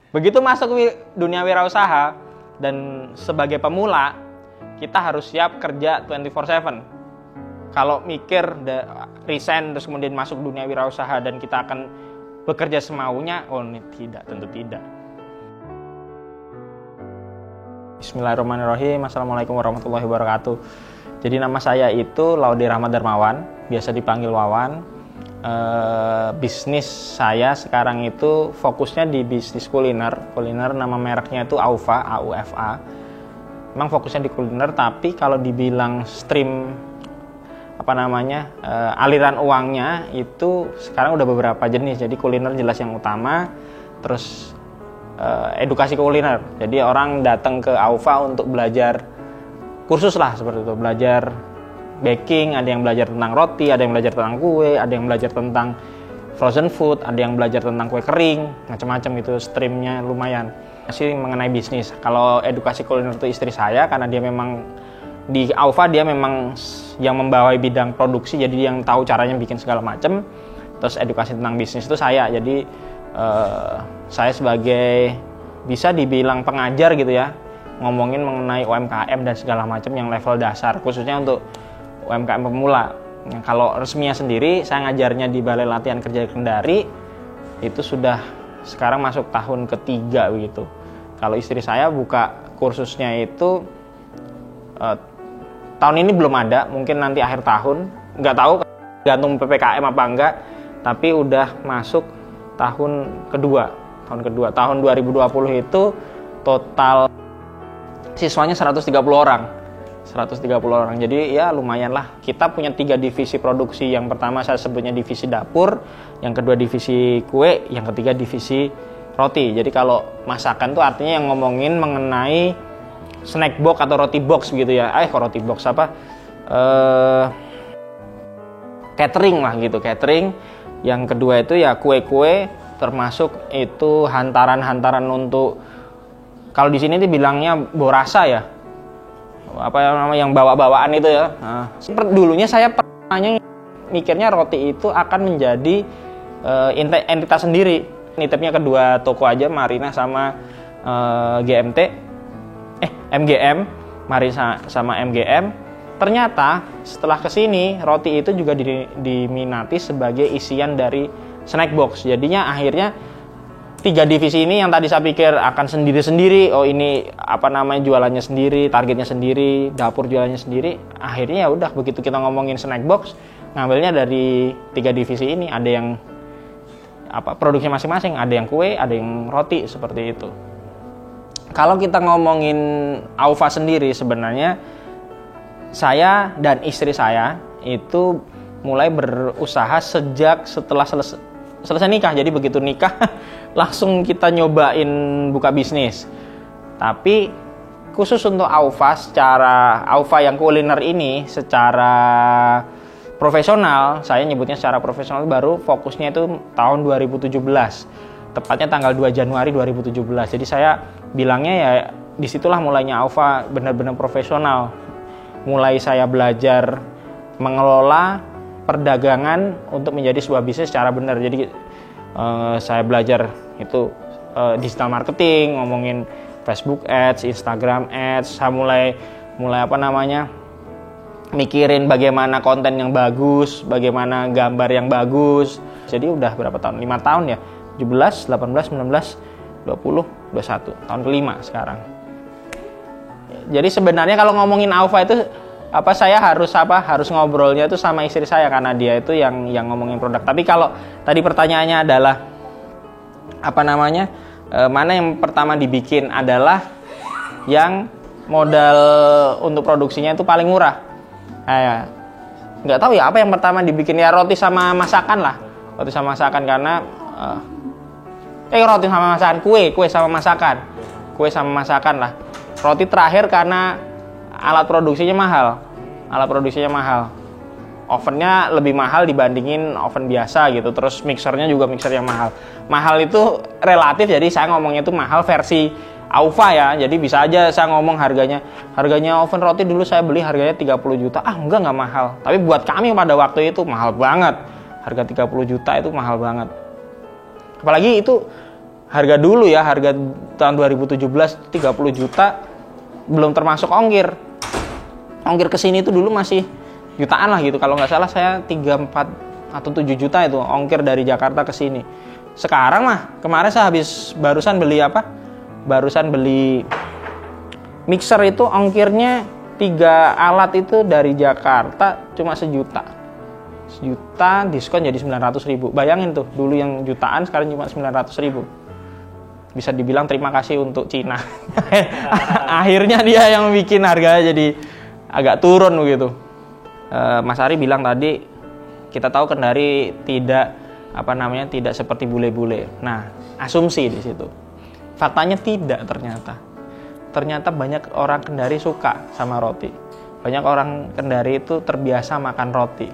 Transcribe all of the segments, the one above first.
Begitu masuk dunia wirausaha dan sebagai pemula, kita harus siap kerja 24/7. Kalau mikir resign terus kemudian masuk dunia wirausaha dan kita akan bekerja semaunya, ini tidak, tentu tidak. Bismillahirrahmanirrahim. Assalamualaikum warahmatullahi wabarakatuh. Jadi nama saya itu Laude Rahmat Darmawan, biasa dipanggil Wawan. Bisnis saya sekarang itu fokusnya di bisnis kuliner, nama mereknya itu AUFA, AUFA. Memang fokusnya di kuliner, tapi kalau dibilang stream aliran uangnya itu sekarang udah beberapa jenis. Jadi kuliner jelas yang utama, terus edukasi kuliner. Jadi orang datang ke AUFA untuk belajar kursus lah seperti itu, belajar baking, ada yang belajar tentang roti, ada yang belajar tentang kue, ada yang belajar tentang frozen food, ada yang belajar tentang kue kering, macam-macam gitu, streamnya lumayan. Masih mengenai bisnis. Kalau edukasi kuliner itu istri saya, karena dia memang di AUFA dia memang yang membawai bidang produksi, jadi dia yang tahu caranya bikin segala macam. Terus edukasi tentang bisnis itu saya, jadi saya sebagai bisa dibilang pengajar gitu ya, ngomongin mengenai UMKM dan segala macam yang level dasar, khususnya untuk UMKM pemula. Kalau resminya sendiri, saya ngajarnya di Balai Latihan Kerja Kendari, itu sudah sekarang masuk tahun ketiga begitu. Kalau istri saya buka kursusnya itu tahun ini belum ada, mungkin nanti akhir tahun, nggak tahu, gantung PPKM apa enggak, tapi udah masuk tahun kedua. Tahun 2020 itu total siswanya 130 orang. Jadi ya lumayan lah. Kita punya 3 divisi produksi. Yang pertama saya sebutnya divisi dapur, yang kedua divisi kue, yang ketiga divisi roti. Jadi kalau masakan tuh artinya yang ngomongin mengenai snack box atau roti box gitu ya. Roti box apa? Catering lah gitu, catering. Yang kedua itu ya kue-kue, termasuk itu hantaran-hantaran untuk, kalau di sini tuh bilangnya borasa ya. Yang bawa-bawaan itu ya. Dulunya saya hanya mikirnya roti itu akan menjadi entitas sendiri. Nitipnya kedua toko aja, Marina sama MGM, Marina sama MGM. Ternyata setelah kesini roti itu juga diminati sebagai isian dari snack box. Jadinya akhirnya 3 divisi ini yang tadi saya pikir akan sendiri-sendiri, ini jualannya sendiri, targetnya sendiri, dapur jualannya sendiri. Akhirnya ya udah, begitu kita ngomongin snack box, ngambilnya dari 3 divisi ini. Ada yang produksinya masing-masing, ada yang kue, ada yang roti, seperti itu. Kalau kita ngomongin AUFA sendiri, sebenarnya saya dan istri saya itu mulai berusaha sejak setelah selesai nikah. Jadi begitu nikah langsung kita nyobain buka bisnis. Tapi khusus untuk AUFA yang kuliner ini secara profesional, saya nyebutnya secara profesional, baru fokusnya itu tahun 2017. Tepatnya tanggal 2 Januari 2017. Jadi saya bilangnya ya disitulah mulainya AUFA benar-benar profesional. Mulai saya belajar mengelola perdagangan untuk menjadi sebuah bisnis secara benar. Jadi saya belajar itu digital marketing, ngomongin Facebook Ads, Instagram Ads. Saya mulai mikirin bagaimana konten yang bagus, bagaimana gambar yang bagus. Jadi udah berapa tahun? 5 tahun ya. 17, 18, 19, 20, 21. Tahun kelima sekarang. Jadi sebenarnya kalau ngomongin AUFA itu saya harus ngobrolnya itu sama istri saya, karena dia itu yang ngomongin produk. Tapi kalau tadi pertanyaannya adalah mana yang pertama dibikin, adalah yang modal untuk produksinya itu paling murah. Nggak tahu ya apa yang pertama dibikin, ya roti sama masakan lah. Roti sama masakan, karena roti sama masakan, kue sama masakan lah. Roti terakhir karena alat produksinya mahal. Ovennya lebih mahal dibandingin oven biasa gitu. Terus mixernya juga mixer yang mahal. Mahal itu relatif, jadi saya ngomongnya itu mahal versi AUFA ya. Jadi bisa aja saya ngomong harganya oven roti dulu saya beli harganya 30 juta. Enggak mahal. Tapi buat kami pada waktu itu mahal banget. Harga 30 juta itu mahal banget. Apalagi itu harga dulu ya, harga tahun 2017 30 juta, belum termasuk ongkir. Ongkir kesini itu dulu masih jutaan lah gitu. Kalau nggak salah saya 3, 4 atau 7 juta itu ongkir dari Jakarta ke sini. Sekarang mah, kemarin saya barusan beli mixer itu, ongkirnya 3 alat itu dari Jakarta cuma sejuta, diskon jadi 900.000. Bayangin tuh, dulu yang jutaan sekarang cuma 900.000. Bisa dibilang terima kasih untuk Cina. Akhirnya dia yang bikin harga jadi agak turun begitu. Mas Ari bilang tadi, kita tahu Kendari tidak seperti bule-bule. Nah, asumsi di situ. Faktanya tidak, ternyata banyak orang Kendari suka sama roti. Banyak orang Kendari itu terbiasa makan roti.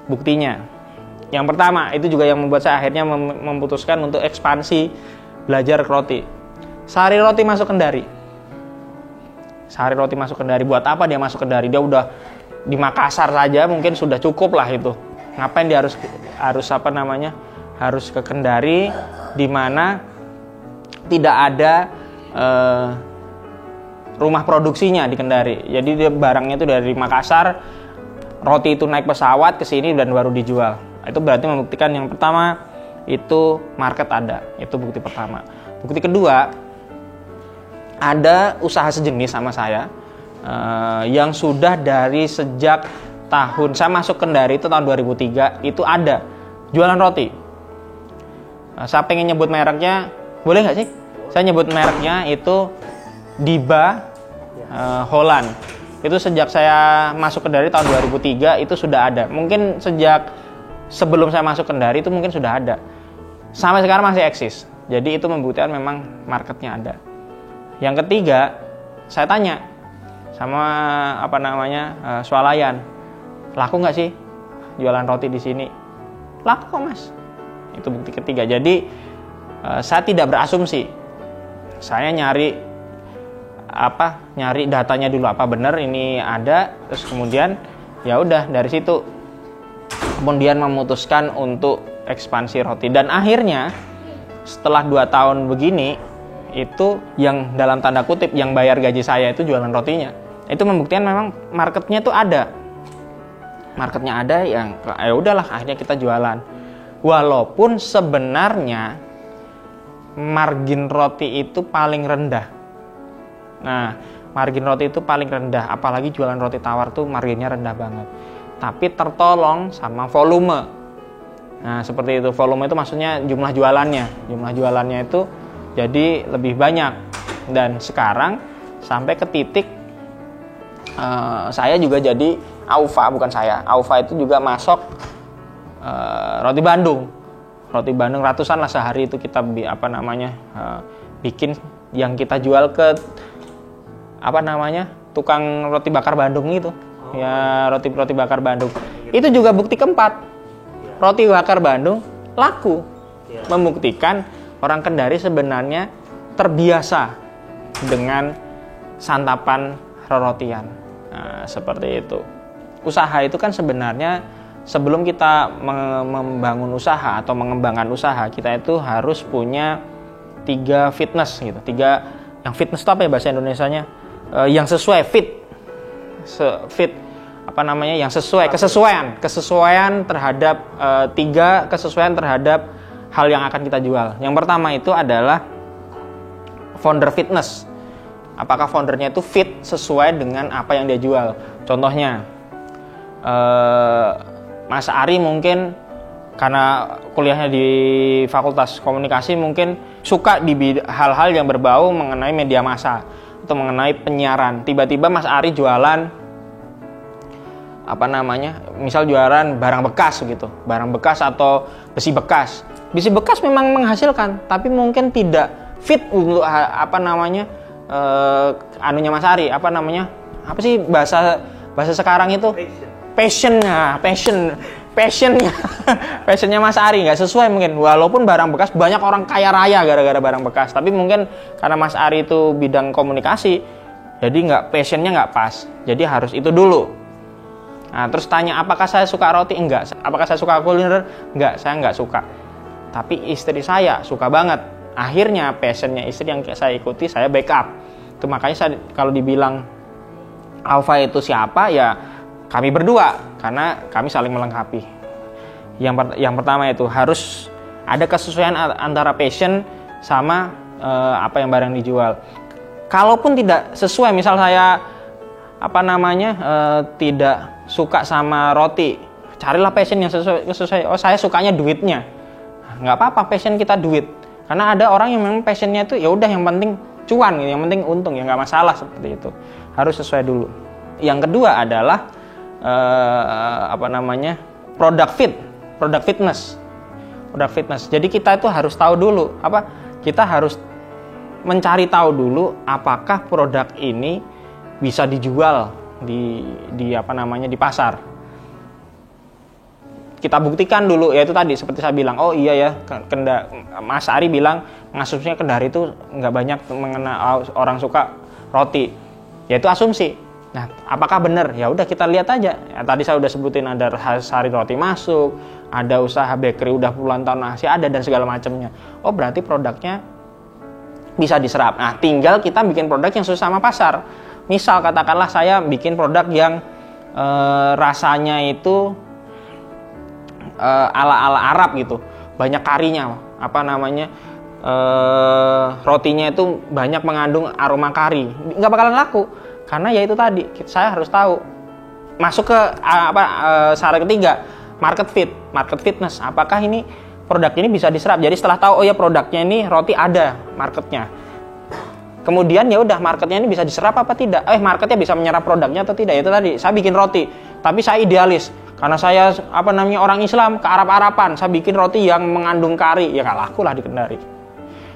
Buktinya, yang pertama itu juga yang membuat saya akhirnya memutuskan untuk ekspansi belajar roti. Sehari roti masuk Kendari. Buat apa dia masuk Kendari? Dia udah di Makassar saja mungkin sudah cukup lah itu. Ngapain dia harus ke Kendari, di mana tidak ada rumah produksinya di Kendari. Jadi dia barangnya itu dari Makassar, roti itu naik pesawat ke sini dan baru dijual. Itu berarti membuktikan yang pertama itu market ada. Itu bukti pertama. Bukti kedua, ada usaha sejenis sama saya yang sudah dari sejak tahun saya masuk Kendari itu tahun 2003 itu ada jualan roti. Saya pengen nyebut mereknya, boleh nggak sih? Saya nyebut mereknya itu Diba Holland. Itu sejak saya masuk Kendari tahun 2003 itu sudah ada. Mungkin sejak sebelum saya masuk Kendari itu mungkin sudah ada. Sampai sekarang masih eksis. Jadi itu membuktikan memang marketnya ada. Yang ketiga, saya tanya sama swalayan, laku nggak sih jualan roti di sini? Laku kok mas. Itu bukti ketiga. Jadi saya tidak berasumsi. Saya nyari datanya dulu, apa benar ini ada, terus kemudian ya udah dari situ kemudian memutuskan untuk ekspansi roti. Dan akhirnya setelah 2 tahun begini, itu yang dalam tanda kutip yang bayar gaji saya itu jualan rotinya. Itu membuktikan memang marketnya itu ada. Marketnya ada, yang ya udahlah akhirnya kita jualan. Walaupun sebenarnya margin roti itu paling rendah. Nah, margin roti itu paling rendah, apalagi jualan roti tawar tuh marginnya rendah banget. Tapi tertolong sama volume. Nah, seperti itu. Volume itu maksudnya jumlah jualannya. Jumlah jualannya itu jadi lebih banyak. Dan sekarang sampai ke titik saya juga jadi Aufa, bukan saya. Aufa itu juga masuk roti Bandung. Roti Bandung ratusan lah sehari itu kita bikin yang kita jual ke tukang roti bakar Bandung itu. Ya, roti bakar Bandung. Itu juga bukti keempat. Roti bakar Bandung laku. Membuktikan orang Kendari sebenarnya terbiasa dengan santapan rotian. Nah, seperti itu. Usaha itu kan sebenarnya sebelum kita membangun usaha atau mengembangkan usaha, kita itu harus punya 3 fitness gitu. Yang fitness itu apa ya bahasa Indonesianya? Yang sesuai yang sesuai, kesesuaian terhadap 3 kesesuaian terhadap hal yang akan kita jual. Yang pertama itu adalah founder fitness. Apakah foundernya itu fit sesuai dengan apa yang dia jual? Contohnya, Mas Ari mungkin karena kuliahnya di Fakultas Komunikasi mungkin suka di hal-hal yang berbau mengenai media massa atau mengenai penyiaran. Tiba-tiba Mas Ari jualan misal jualan barang bekas gitu, barang bekas atau besi bekas. Besi bekas memang menghasilkan, tapi mungkin tidak fit untuk anunya Mas Ari, apa sih bahasa sekarang itu? Passionnya Mas Ari nggak sesuai mungkin. Walaupun barang bekas banyak orang kaya raya gara-gara barang bekas, tapi mungkin karena Mas Ari itu bidang komunikasi, jadi passionnya nggak pas. Jadi harus itu dulu. Nah, terus tanya apakah saya suka roti? Enggak. Apakah saya suka kuliner? Enggak, saya enggak suka. Tapi istri saya suka banget. akhirnya passionnya istri yang saya ikuti, saya backup. Itu makanya saya kalau dibilang alpha itu siapa, ya kami berdua, karena kami saling melengkapi. Yang pertama itu harus ada kesesuaian antara passion sama apa yang barang dijual. Kalaupun tidak sesuai, misal saya tidak suka sama roti, carilah passion yang sesuai. Oh, saya sukanya duitnya. Nggak apa-apa, passion kita duit. Karena ada orang yang memang passionnya itu ya udah yang penting cuan, yang penting untung, ya nggak masalah seperti itu. Harus sesuai dulu. Yang kedua adalah product fitness. Jadi kita itu harus tahu dulu kita harus mencari tahu dulu apakah produk ini bisa dijual di pasar. Kita buktikan dulu, yaitu tadi seperti saya bilang, oh iya ya, Mas Ari bilang ngasusnya Kendari itu nggak banyak mengenal orang suka roti, yaitu asumsi. Nah, apakah benar? Ya udah kita lihat aja. Ya, tadi saya udah sebutin ada Sari Roti masuk, ada usaha bakery udah puluhan tahun masih ada dan segala macamnya. Oh, berarti produknya bisa diserap. Nah, tinggal kita bikin produk yang sesuai sama pasar. Misal katakanlah saya bikin produk yang rasanya itu ala-ala Arab gitu, banyak karinya, rotinya itu banyak mengandung aroma kari, nggak bakalan laku. Karena ya itu tadi, saya harus tahu masuk ke syarat ketiga, market fitness. Apakah ini produk ini bisa diserap? Jadi setelah tahu, oh ya produknya ini roti ada marketnya. Kemudian ya udah, marketnya ini bisa diserap apa tidak? Marketnya bisa menyerap produknya atau tidak? Itu tadi, saya bikin roti, tapi saya idealis. Karena saya orang Islam, ke Arab-Araban, saya bikin roti yang mengandung kari, ya nggak laku lah di Kendari.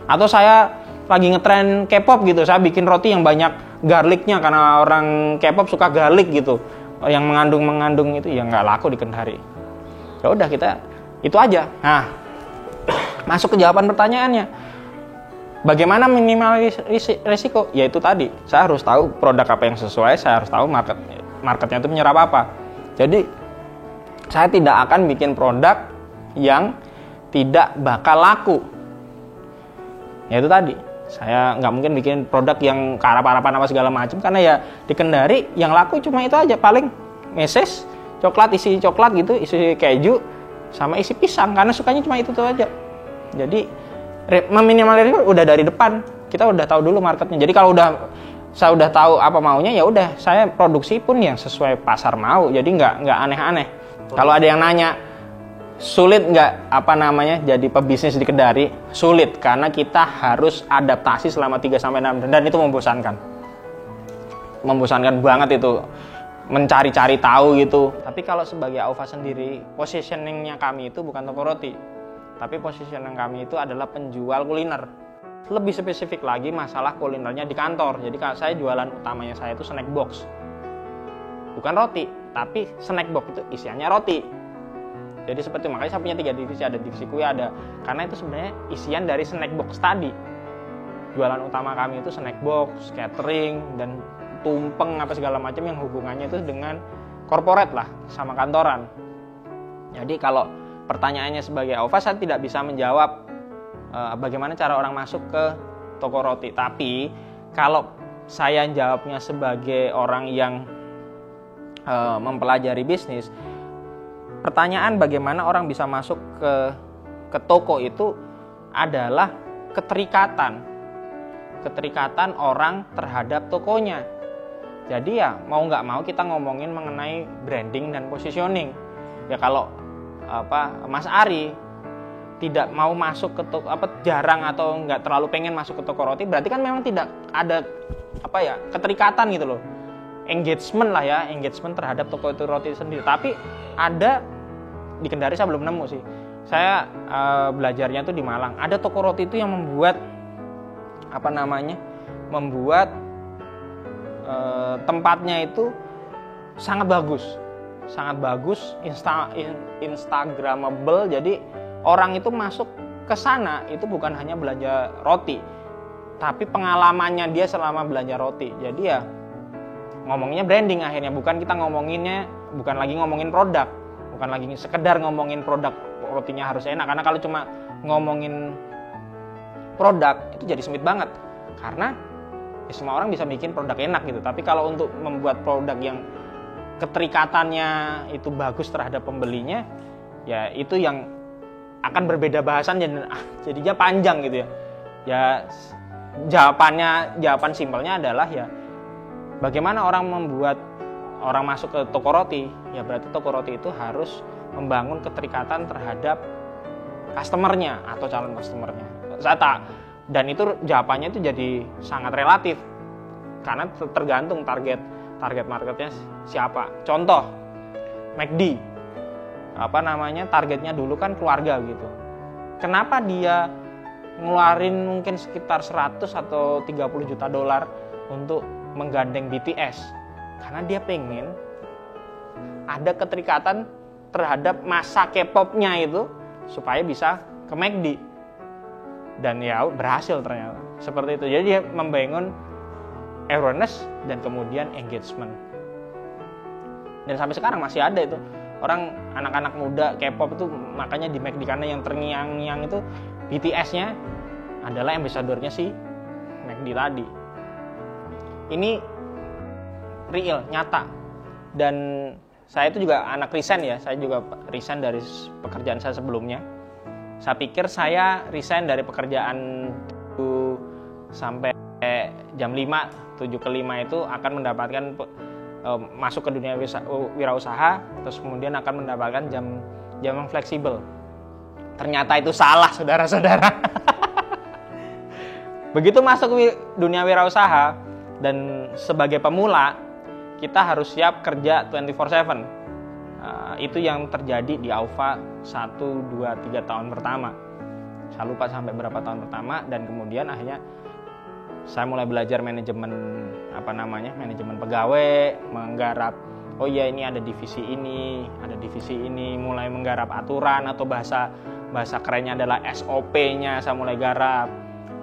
Atau saya lagi ngetren K-pop gitu, saya bikin roti yang banyak garlicnya karena orang K-pop suka garlic gitu, yang mengandung itu ya nggak laku di Kendari. Ya udah, kita itu aja. Nah, masuk ke jawaban pertanyaannya, bagaimana minimalis risiko? Ya itu tadi, saya harus tahu produk apa yang sesuai, saya harus tahu marketnya itu menyerap apa. Jadi saya tidak akan bikin produk yang tidak bakal laku. Ya itu tadi, saya nggak mungkin bikin produk yang karap-karapan apa segala macam, karena ya di Kendari yang laku cuma itu aja, paling meses, coklat, isi coklat gitu, isi keju, sama isi pisang, karena sukanya cuma itu tuh aja. Jadi meminimalisir udah dari depan, kita udah tahu dulu marketnya. Jadi kalau saya udah tahu apa maunya, ya udah saya produksi pun yang sesuai pasar mau. Jadi nggak aneh-aneh. Kalau ada yang nanya, sulit nggak jadi pebisnis di Kendari? Sulit, karena kita harus adaptasi selama 3-6 dan itu membosankan. Membosankan banget itu, mencari-cari tahu gitu. Tapi kalau sebagai Aufa sendiri, positioningnya kami itu bukan toko roti, tapi positioning kami itu adalah penjual kuliner. Lebih spesifik lagi masalah kulinernya di kantor. Jadi saya jualan utamanya saya itu snack box, bukan roti, tapi snack box itu isiannya roti. Jadi seperti itu, makanya saya punya 3 divisi, ada divisi kue, ada, karena itu sebenarnya isian dari snack box tadi. Jualan utama kami itu snack box, catering, dan tumpeng apa segala macam yang hubungannya itu dengan corporate lah, sama kantoran. Jadi kalau pertanyaannya sebagai Aufa, saya tidak bisa menjawab bagaimana cara orang masuk ke toko roti. Tapi kalau saya jawabnya sebagai orang yang mempelajari bisnis, pertanyaan bagaimana orang bisa masuk ke toko itu adalah keterikatan orang terhadap tokonya. Jadi ya mau nggak mau kita ngomongin mengenai branding dan positioning. Ya kalau Mas Ari tidak mau masuk ke toko, jarang atau nggak terlalu pengen masuk ke toko roti, berarti kan memang tidak ada keterikatan gitu loh, engagement terhadap toko itu roti sendiri. Tapi ada di Kendari, saya belum nemu sih, saya belajarnya tuh di Malang, ada toko roti itu yang membuat tempatnya itu sangat bagus, instagramable. Jadi orang itu masuk ke sana itu bukan hanya belanja roti, tapi pengalamannya dia selama belanja roti. Jadi ya ngomongnya branding akhirnya, bukan lagi ngomongin produk, bukan lagi sekedar ngomongin produk rotinya harus enak. Karena kalau cuma ngomongin produk itu jadi sempit banget, karena ya semua orang bisa bikin produk enak gitu, tapi kalau untuk membuat produk yang keterikatannya itu bagus terhadap pembelinya, ya itu yang akan berbeda bahasan dan jadinya panjang gitu ya. Ya jawaban simpelnya adalah ya bagaimana orang membuat orang masuk ke toko roti, ya berarti toko roti itu harus membangun keterikatan terhadap customernya atau calon customernya. Dan itu jawabannya itu jadi sangat relatif karena tergantung target marketnya siapa. Contoh McD, targetnya dulu kan keluarga gitu. Kenapa dia ngeluarin mungkin sekitar 100 atau 30 juta dolar untuk menggandeng BTS? Karena dia pengen ada keterikatan terhadap masa K-popnya itu supaya bisa ke McD. Dan ya berhasil ternyata seperti itu. Jadi dia membangun awareness dan kemudian engagement. Dan sampai sekarang masih ada itu orang, anak-anak muda K-pop itu makanya di McD, karena yang terngiang-ngiang itu BTS-nya adalah ambassador-nya si McD tadi. Ini real, nyata. Dan saya itu juga anak resign ya, saya juga resign dari pekerjaan saya sebelumnya. Saya pikir saya resign dari pekerjaan sampai jam 5, 7 ke 5 itu akan mendapatkan masuk ke dunia wirausaha, terus kemudian akan mendapatkan jam yang fleksibel. Ternyata itu salah, saudara-saudara. Begitu masuk dunia wirausaha dan sebagai pemula, kita harus siap kerja 24/7. Itu yang terjadi di Aufa 1, 2, 3 tahun pertama. Saya lupa sampai berapa tahun pertama, dan kemudian akhirnya saya mulai belajar manajemen pegawai, menggarap oh iya ini ada divisi ini, mulai menggarap aturan atau bahasa kerennya adalah SOP-nya saya mulai garap.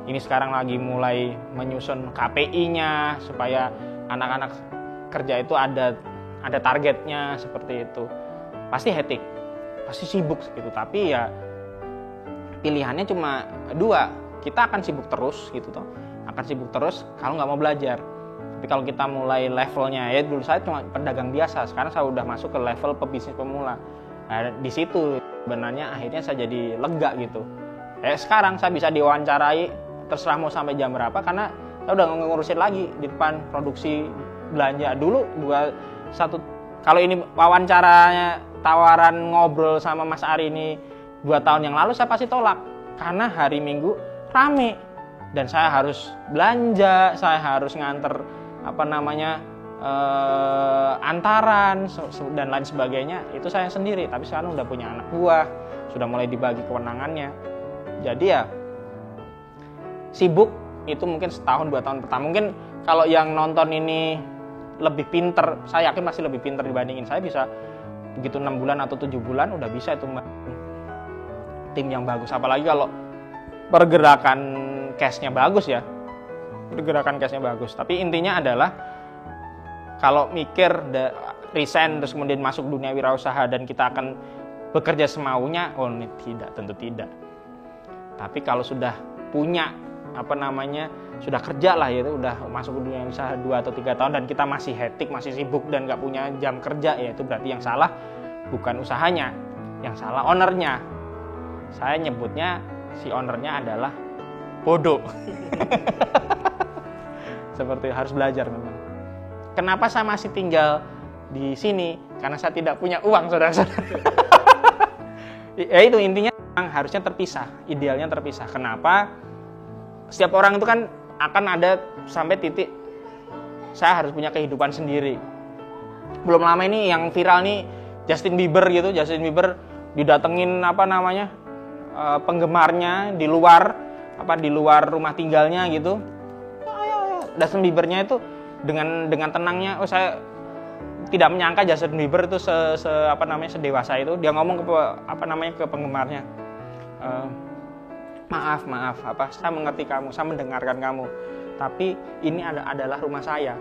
Ini sekarang lagi mulai menyusun KPI-nya supaya anak-anak kerja itu ada targetnya seperti itu. Pasti hektik, pasti sibuk gitu, tapi ya pilihannya cuma 2. Kita akan sibuk terus gitu toh. Akan sibuk terus kalau nggak mau belajar. Tapi kalau kita mulai levelnya, ya dulu saya cuma pedagang biasa, sekarang saya udah masuk ke level pebisnis pemula. Nah, di situ sebenarnya akhirnya saya jadi lega gitu. Sekarang saya bisa diwawancarai terserah mau sampai jam berapa, karena saya udah ngurusin lagi di depan produksi belanja. Dulu kalau ini wawancaranya tawaran ngobrol sama Mas Ari ini 2 tahun yang lalu, saya pasti tolak karena hari Minggu rame dan saya harus belanja, saya harus nganter antaran dan lain sebagainya. Itu saya sendiri, tapi sekarang udah punya anak buah, sudah mulai dibagi kewenangannya. Jadi ya sibuk itu mungkin 1-2 tahun pertama. Mungkin kalau yang nonton ini lebih pinter, saya yakin masih lebih pinter dibandingin saya, bisa begitu 6 bulan atau 7 bulan udah bisa itu tim yang bagus. Apalagi kalau pergerakan cash-nya bagus ya, tapi intinya adalah kalau mikir resign terus kemudian masuk dunia wirausaha dan kita akan bekerja semaunya, ini tentu tidak. Tapi kalau sudah punya sudah kerja lah ya, udah masuk ke dunia usaha 2 atau 3 tahun dan kita masih hektik, masih sibuk dan nggak punya jam kerja, ya itu berarti yang salah bukan usahanya, yang salah ownernya. Saya nyebutnya si ownernya adalah bodoh. Seperti harus belajar memang. Kenapa saya masih tinggal di sini? Karena saya tidak punya uang, saudara-saudara. Ya itu intinya, harusnya terpisah, idealnya terpisah. Kenapa? Setiap orang itu kan akan ada sampai titik saya harus punya kehidupan sendiri. Belum lama ini yang viral nih Justin Bieber didatengin penggemarnya di luar rumah tinggalnya gitu. Ayo. Justin Biebernya itu dengan tenangnya, saya tidak menyangka Justin Bieber itu sedewasa itu. Dia ngomong ke penggemarnya, maaf, saya mengerti kamu, saya mendengarkan kamu, tapi ini adalah rumah saya.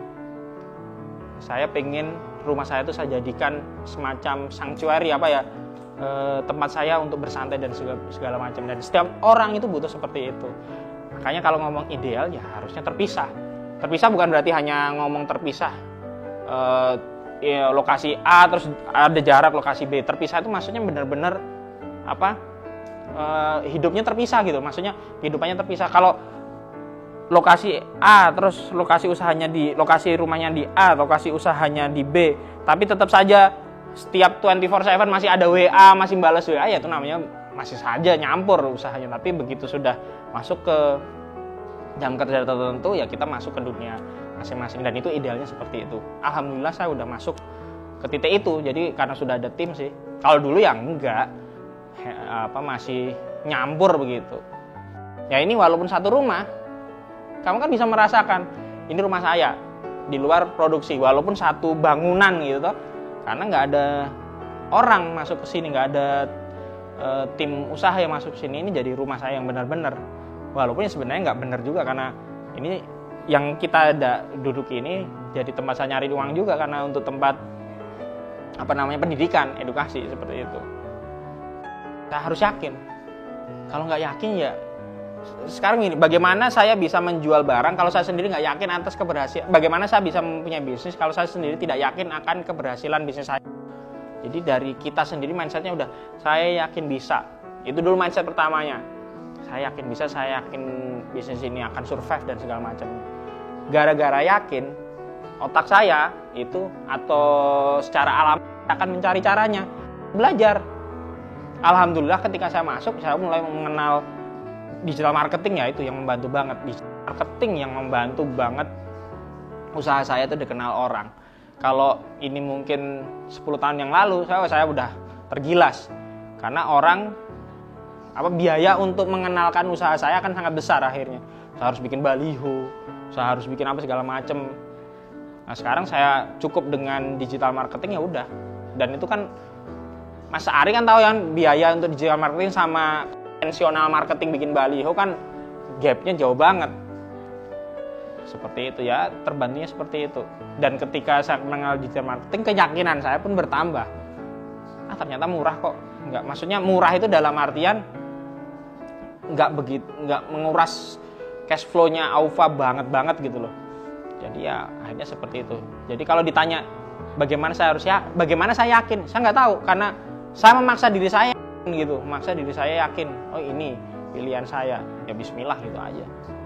Saya pengen rumah saya itu saya jadikan semacam sanctuary tempat saya untuk bersantai dan segala macam. Dan setiap orang itu butuh seperti itu. Makanya kalau ngomong ideal ya harusnya terpisah. Terpisah bukan berarti hanya ngomong terpisah ya, lokasi A terus ada jarak lokasi B. Terpisah itu maksudnya benar-benar hidupnya terpisah gitu. Maksudnya kehidupannya terpisah. Kalau lokasi A terus lokasi usahanya lokasi rumahnya di A, lokasi usahanya di B, tapi tetap saja setiap 24/7 masih ada WA, masih balas WA, ya itu namanya masih saja nyampur usahanya. Tapi begitu sudah masuk ke jam kerja tertentu, ya kita masuk ke dunia masing-masing, dan itu idealnya seperti itu. Alhamdulillah saya udah masuk ke titik itu, jadi karena sudah ada tim sih. Kalau dulu ya enggak, masih nyampur begitu. Ya ini walaupun satu rumah, kamu kan bisa merasakan ini rumah saya di luar produksi, walaupun satu bangunan gitu toh, karena nggak ada orang masuk ke sini, nggak ada tim usaha yang masuk ke sini. Ini jadi rumah saya yang benar-benar, walaupun sebenarnya nggak benar juga, karena ini yang kita duduk ini jadi tempat saya nyari uang juga, karena untuk tempat pendidikan, edukasi seperti itu. Saya harus yakin. Kalau nggak yakin ya sekarang ini, bagaimana saya bisa menjual barang kalau saya sendiri nggak yakin atas keberhasilan? Bagaimana saya bisa mempunyai bisnis kalau saya sendiri tidak yakin akan keberhasilan bisnis saya? Jadi dari kita sendiri mindsetnya udah, saya yakin bisa. Itu dulu mindset pertamanya. Saya yakin bisa, saya yakin bisnis ini akan survive dan segala macamnya. Gara-gara yakin, otak saya itu atau secara alami akan mencari caranya, belajar. Alhamdulillah ketika saya masuk, saya mulai mengenal digital marketing, ya itu yang membantu banget. Digital marketing yang membantu banget usaha saya itu dikenal orang. Kalau ini mungkin 10 tahun yang lalu saya udah tergilas, karena orang biaya untuk mengenalkan usaha saya akan sangat besar akhirnya. Saya harus bikin baliho, saya harus bikin segala macam. Nah sekarang saya cukup dengan digital marketing, ya udah. Dan itu kan Mas Ari kan tahu yang biaya untuk digital marketing sama konvensional marketing bikin baliho kan gapnya jauh banget. Seperti itu ya, terbantunya seperti itu. Dan ketika saya mengenal digital marketing, keyakinan saya pun bertambah. Ternyata murah kok. Enggak, maksudnya murah itu dalam artian enggak menguras cash flow-nya Aufa banget gitu loh. Jadi ya akhirnya seperti itu. Jadi kalau ditanya bagaimana saya yakin, saya nggak tahu, karena saya memaksa diri saya gitu, yakin, oh ini pilihan saya, ya bismillah gitu aja.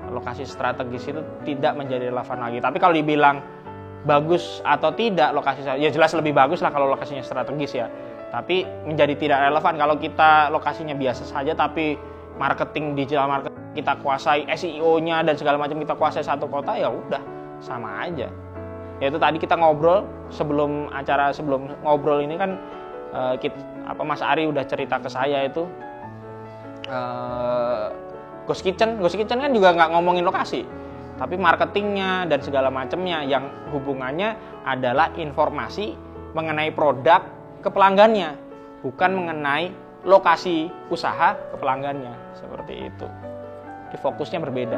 Lokasi strategis itu tidak menjadi relevan lagi. Tapi kalau dibilang bagus atau tidak lokasi saya, ya jelas lebih bagus lah kalau lokasinya strategis ya. Tapi menjadi tidak relevan kalau kita lokasinya biasa saja, tapi marketing, digital marketing kita kuasai, SEO-nya dan segala macam kita kuasai satu kota, ya udah sama aja. Ya itu tadi kita ngobrol sebelum ngobrol ini kan Mas Ari udah cerita ke saya itu Ghost Kitchen kan juga nggak ngomongin lokasi, tapi marketingnya dan segala macamnya yang hubungannya adalah informasi mengenai produk ke pelanggannya, bukan mengenai lokasi usaha ke pelanggannya, seperti itu. Jadi fokusnya berbeda.